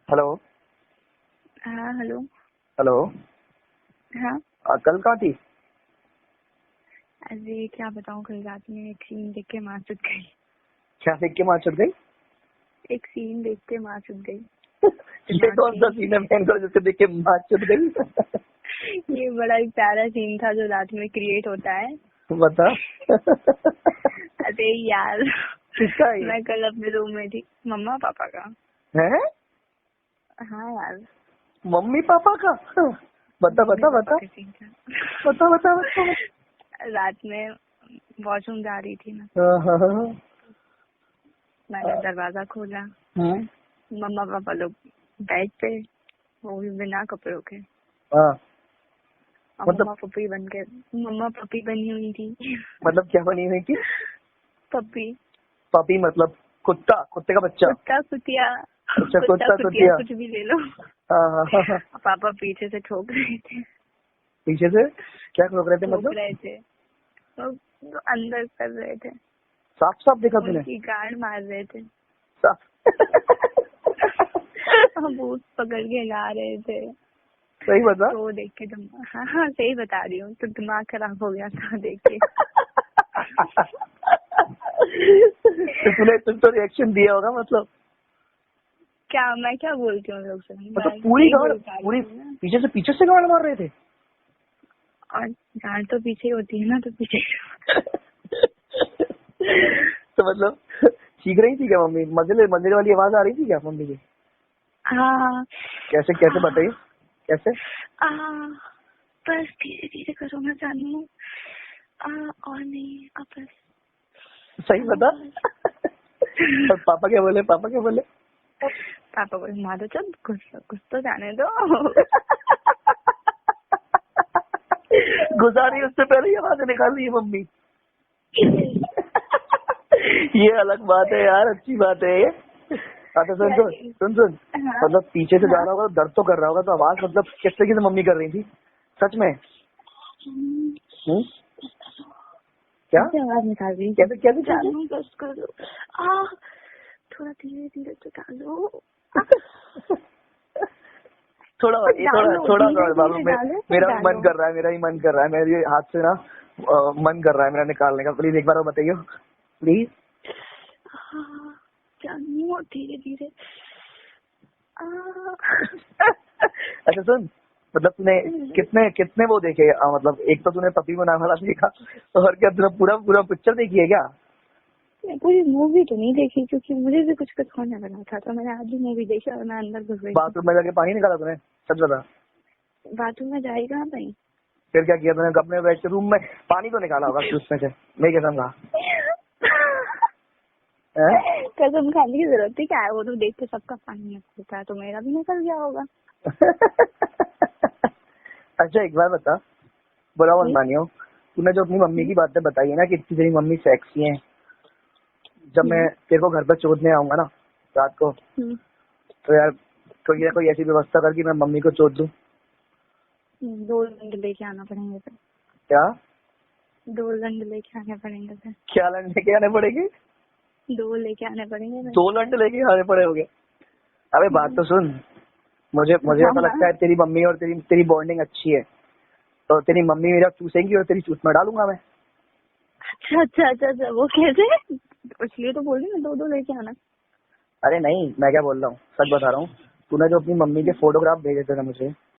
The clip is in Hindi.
हेलो। हाँ हेलो। हेलो। हाँ कल कहाँ थी? अरे क्या बताऊँ, कल रात में एक सीन देख के माँ चुद गई। क्या देख के माँ चढ़ गई? एक सीन देख के माँ चुद गई। ये कौन सा सीन है बहन को जिससे देख के माँ चढ़ गई? ये बड़ा एक प्यारा सीन था जो रात में क्रिएट होता है। बता। अरे यार, किसका है ये? मैं कल अपने रूम में थी, मम्मा पापा का। है? हाँ यार, मम्मी पापा का? बता मम्मी बता पापा बता का सीन था। बता बता बता। रात में वॉशरूम जा रही थी मैं। हाँ। मैंने दरवाजा खोला, मम्मा पापा लोग बेड पे, वो भी बिना कपड़ों के। हाँ। और मतलब मम्मा पपी बनी हुई थी। मतलब क्या बनी हुई थी? पपी, पपी मतलब कुत्ता, कुत्ते का बच्चा? कुत्ता कुतिया, अच्छा, कुत्ता कुत्ता कुतिया कुतिया। कुछ भी ले लो। हाँ हाँ हाँ हाँ। पापा पीछे से ठोक रहे थे। पीछे से क्या ठोक रहे थे ठोक मतलब? रहे थे, वो अंदर कर रहे थे, साफ साफ देखा तूने? उनकी गांड मार रहे थे। साफ। भूत पकड़ के ला रहे थे। सही बता। तो देख के तुम, हाँ हाँ सही बता रही हूँ, तो दिमाग खराब हो गया था देख के। तो तूने तुम तो रिएक्शन दिया होगा मतलब? क्या मैं क्या बोलती हूँ लोग से, मतलब मैं पूरी सही गाड़, बोल पा रही पूरी हूँ ना। पीछे से गाड़ मार रहे थे? और गांड तो पीछे होती है ना, तो पीछे। तो मतलब सीख रही थी क्या मम्मी? मजले मजले वाली आवाज आ रही थी क्या मम्मी की? हाँ। कैसे कैसे बताइए कैसे? आ, बस धीरे धीरे करो, मैं जानू। और नहीं, अब बस। सही बता। और पापा क्या बोले? पापा क्या बोले? पापा को मारो, जब कुछ तो जाने दो। गुजारी उससे पहले ही आवाज निकाल रही है मम्मी। ये अलग बात है यार, अच्छी बात है ये। अच्छा सुन सुन सुन सुन। हाँ मतलब पीछे से जा हाँ। रहा होगा तो दर्द तो कर रहा होगा, तो आवाज मतलब किस तरीके से मम्मी कर रही थी सच में? क्या कैसे आवाज निकाल रही? कैसे कैसे कैसे? जानू बस करो। थोड़ा धीरे धीरे तो डालो। थोड़ा और, ये थोड़ा डालो, थोड़ा धीरे और बाबू, धीरे डालो तो मेरा भी मन डालो। कर रहा है, मेरा ही मन कर रहा है, मेरे हाथ से ना मन कर रहा है मेरा निकालने का। प्लीज एक बार और बताइए प्लीज। जानू धीरे धीरे। अच्छा सुन, मतलब तूने कितने कितने वो देखे? मतलब एक तो तूने पपी बना वाला देखा, और क्या तूने पूरा पूरा पिक्चर देखी है क्या? मैं पूरी मूवी तो नहीं देखी, क्योंकि मुझे भी कुछ कुछ होने वाला था, तो मैंने आधी मूवी देखी और मैं अंदर घुस गई थी। बाथरूम में जाके पानी निकाला तूने? सच बता। बाथरूम में जाई कहाँ भाई? फिर क्या किया तूने? अपने बैठ के रूम में पानी तो निकाला होगा उसमें से, मेरी कसम खा। हैं? कसम खाने की जरूरत थी क्या है? वो तो देख के सबका पानी निकलता है, तो मेरा भी निकल गया होगा। अच्छा एक बार बता, बुरा मत हम्म, मानियो, तूने जो अपनी मम्मी की बातें बताई है ना कि इतनी तेरी मम्मी सेक्सी है, जब मैं हम्म, तेरे को घर पर चोदने आऊंगा ना रात को, हम्म, तो यार कोई ना कोई ऐसी व्यवस्था कर कि मैं मम्मी को चोद दूं। 2 घंटे लेके आना पड़ेंगे फिर। क्या? 2 घंटे लेके आने पड़ेंगे फिर। क्या लंडे लेके आने पड़ेंगे? 2 लेके आने पड़ेंगे फिर। 2 लंडे लेके आने पड़े होंगे? अबे बात तो सुन, मुझे मुझे हाँ ऐसा लगता हाँ। है तेरी मम्मी और तेरी तेरी बॉन्डिंग अच्छी है, तो तेरी मम्मी मेरा चूसेंगी और तेरी चूस में डालूंगा मैं। अच्छा अच्छा अच्छा अच्छा, वो कैसे? इसलिए तो बोल रही हूँ 2 लेके आना। अरे नहीं, मैं क्या बोल रहा हूँ, सच बता रहा हूँ। तूने जो अपनी मम्मी के फोटोग्राफ भेजे थे ना मुझे,